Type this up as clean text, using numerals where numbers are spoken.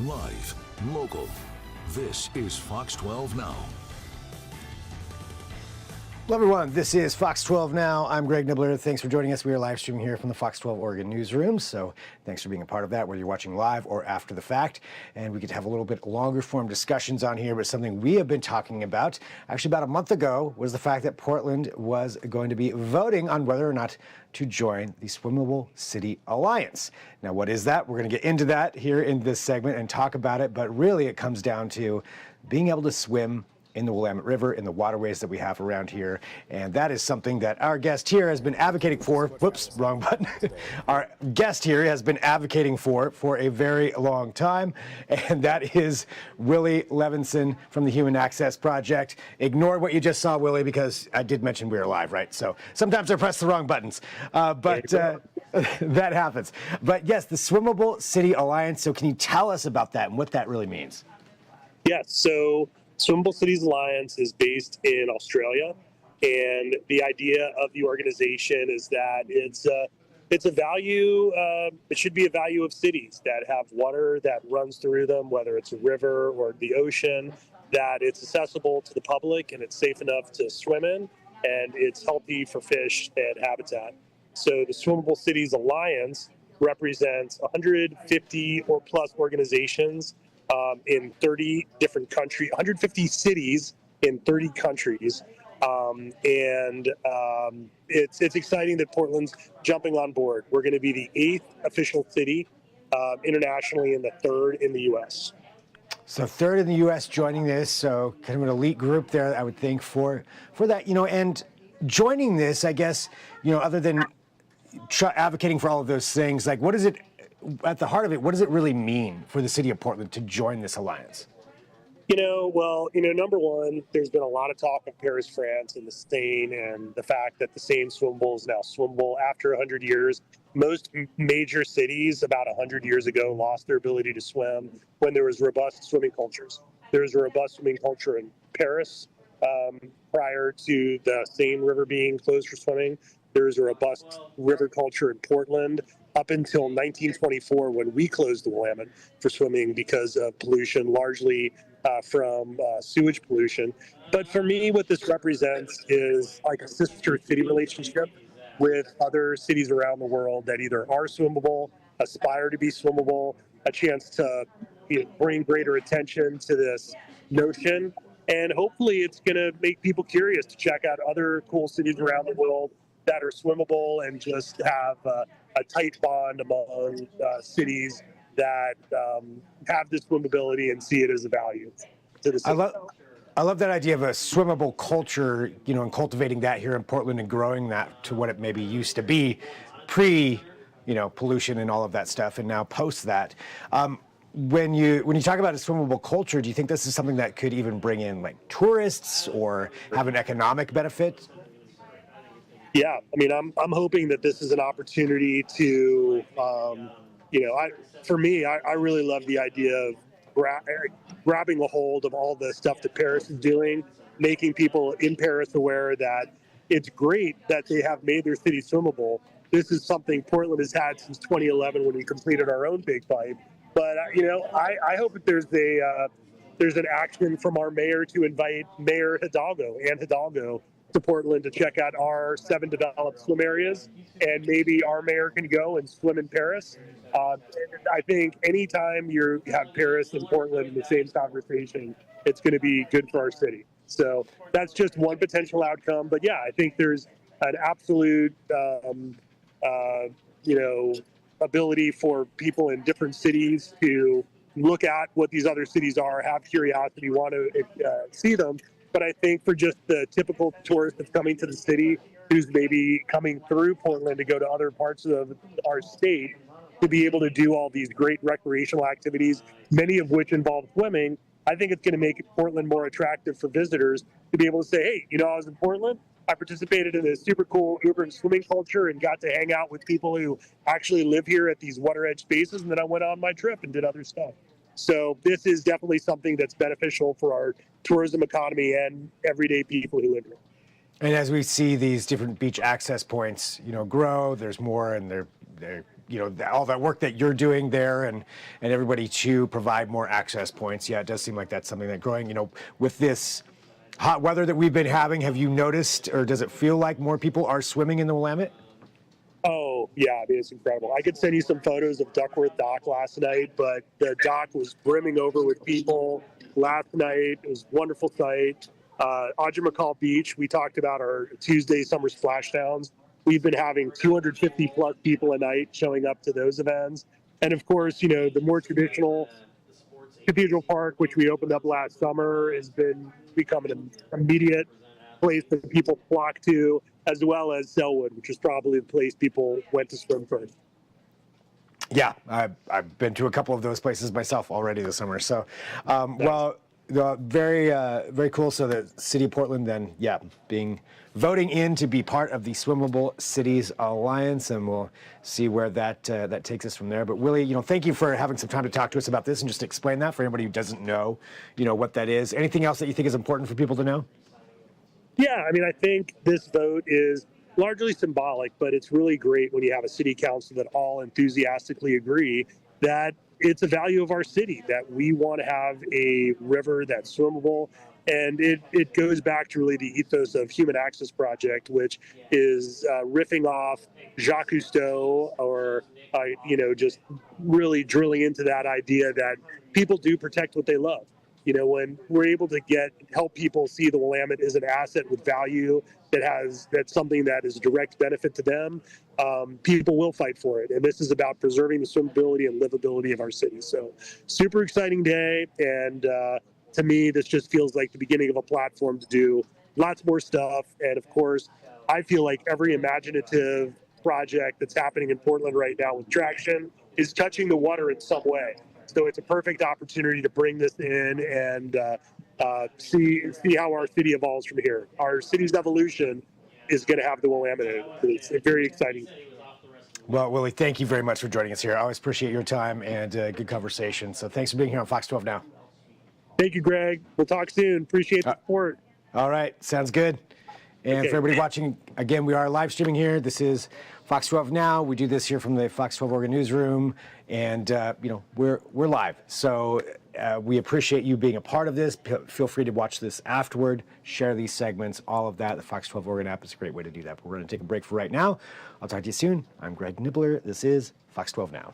Live, local. This is Fox 12 Now. Hello everyone, this is Fox 12 Now. I'm Greg Nibbler. Thanks for joining us. We are live streaming here from the Fox 12 Oregon newsroom, so thanks for being a part of that, whether you're watching live or after the fact. And we get to have a little bit longer form discussions on here, but something we have been talking about, actually about a month ago, was the fact that Portland was going to be voting on whether or not to join the Swimmable City Alliance. Now, what is that? We're going to get into that here in this segment and talk about it, but really it comes down to being able to swim in the Willamette River, in the waterways that we have around here. And that is something that our guest here has been advocating for. Whoops, wrong button. Our guest here has been advocating for a very long time. And that is Willie Levenson from the Human Access Project. Ignore what you just saw, Willie, because I did mention we were live, right? So sometimes I press the wrong buttons, but that happens. But yes, the Swimmable City Alliance. So can you tell us about that and what that really means? Yeah, so Swimmable Cities Alliance is based in Australia, and the idea of the organization is that it's a value. It should be a value of cities that have water that runs through them, whether it's a river or the ocean. That it's accessible to the public and it's safe enough to swim in, and it's healthy for fish and habitat. So the Swimmable Cities Alliance represents 150 or plus organizations in 30 different countries, 150 cities in 30 countries. It's exciting that Portland's jumping on board. We're going to be the 8th official city internationally and the 3rd in the U.S. So 3rd in the U.S. joining this, so kind of an elite group there, I would think, for that, and joining this, I guess, other than advocating for all of those things, like what is it, at the heart of it, what does it really mean for the city of Portland to join this alliance? Number one, there's been a lot of talk of Paris, France, and the Seine, and the fact that the Seine swimmable is now swimmable after 100 years. Most major cities about 100 years ago lost their ability to swim when there was robust swimming cultures. There was a robust swimming culture in Paris prior to the Seine River being closed for swimming. There was a robust river culture in Portland up until 1924 when we closed the Willamette for swimming because of pollution, largely from sewage pollution. But for me, what this represents is like a sister city relationship with other cities around the world that either are swimmable, aspire to be swimmable, a chance to bring greater attention to this notion. And hopefully it's going to make people curious to check out other cool cities around the world that are swimmable and just have a tight bond among cities that have this swimmability and see it as a value to the city. I love that idea of a swimmable culture, and cultivating that here in Portland and growing that to what it maybe used to be pre, pollution and all of that stuff, and now post that. When you talk about a swimmable culture, do you think this is something that could even bring in like tourists or have an economic benefit? Yeah, I'm hoping that this is an opportunity to, I really love the idea of grabbing a hold of all the stuff that Paris is doing, making people in Paris aware that it's great that they have made their city swimmable. This is something Portland has had since 2011 when we completed our own big pipe. But, I hope that there's an action from our mayor to invite Mayor Ann Hidalgo, to Portland to check out our 7 developed swim areas, and maybe our mayor can go and swim in Paris. I think anytime you have Paris and Portland in the same conversation, it's going to be good for our city. So that's just one potential outcome. But yeah, I think there's an absolute, ability for people in different cities to look at what these other cities are, have curiosity, want to see them. But I think for just the typical tourist that's coming to the city, who's maybe coming through Portland to go to other parts of our state, to be able to do all these great recreational activities, many of which involve swimming, I think it's going to make Portland more attractive for visitors to be able to say, hey, I was in Portland, I participated in a super cool urban swimming culture and got to hang out with people who actually live here at these water edge spaces, and then I went on my trip and did other stuff. So this is definitely something that's beneficial for our tourism economy and everyday people who live here. And as we see these different beach access points, grow, there's more, and they're all that work that you're doing there and everybody to provide more access points. Yeah, it does seem like that's something that growing, with this hot weather that we've been having, have you noticed, or does it feel like more people are swimming in the Willamette? Oh, yeah, I mean, it's incredible. I could send you some photos of Duckworth Dock last night, but the dock was brimming over with people last night. It was a wonderful sight. Audrey McCall Beach, we talked about our Tuesday summer splashdowns. We've been having 250 plus people a night showing up to those events. And of course, the more traditional Cathedral Park, which we opened up last summer, has been becoming an immediate place that people flock to, as well as Selwood, which is probably the place people went to swim first. Yeah, I've been to a couple of those places myself already this summer. So, well, very, very cool. So the City of Portland then, voting in to be part of the Swimmable Cities Alliance, and we'll see where that takes us from there. But Willie, thank you for having some time to talk to us about this and just explain that for anybody who doesn't know, what that is. Anything else that you think is important for people to know? Yeah, I mean, I think this vote is largely symbolic, but it's really great when you have a city council that all enthusiastically agree that it's a value of our city, that we want to have a river that's swimmable. And it goes back to really the ethos of Human Access Project, which is riffing off Jacques Cousteau, or, just really drilling into that idea that people do protect what they love. When we're able to help people see the Willamette as an asset with value that's something that is a direct benefit to them, people will fight for it. And this is about preserving the swimmability and livability of our city. So super exciting day. And to me, this just feels like the beginning of a platform to do lots more stuff. And of course, I feel like every imaginative project that's happening in Portland right now with traction is touching the water in some way. So it's a perfect opportunity to bring this in and see how our city evolves from here. Our city's evolution is going to have the Willamette in it. It's very exciting. Well, Willie, thank you very much for joining us here. I always appreciate your time and good conversation. So thanks for being here on Fox 12 Now. Thank you, Greg. We'll talk soon. Appreciate the support. All right. Sounds good. And Okay. for everybody watching, again, we are live streaming here. This is Fox 12 Now. We do this here from the Fox 12 Oregon newsroom, and we're live. So we appreciate you being a part of this. Feel free to watch this afterward, share these segments, all of that. The Fox 12 Oregon app is a great way to do that. But we're going to take a break for right now. I'll talk to you soon. I'm Greg Nibbler. This is Fox 12 Now.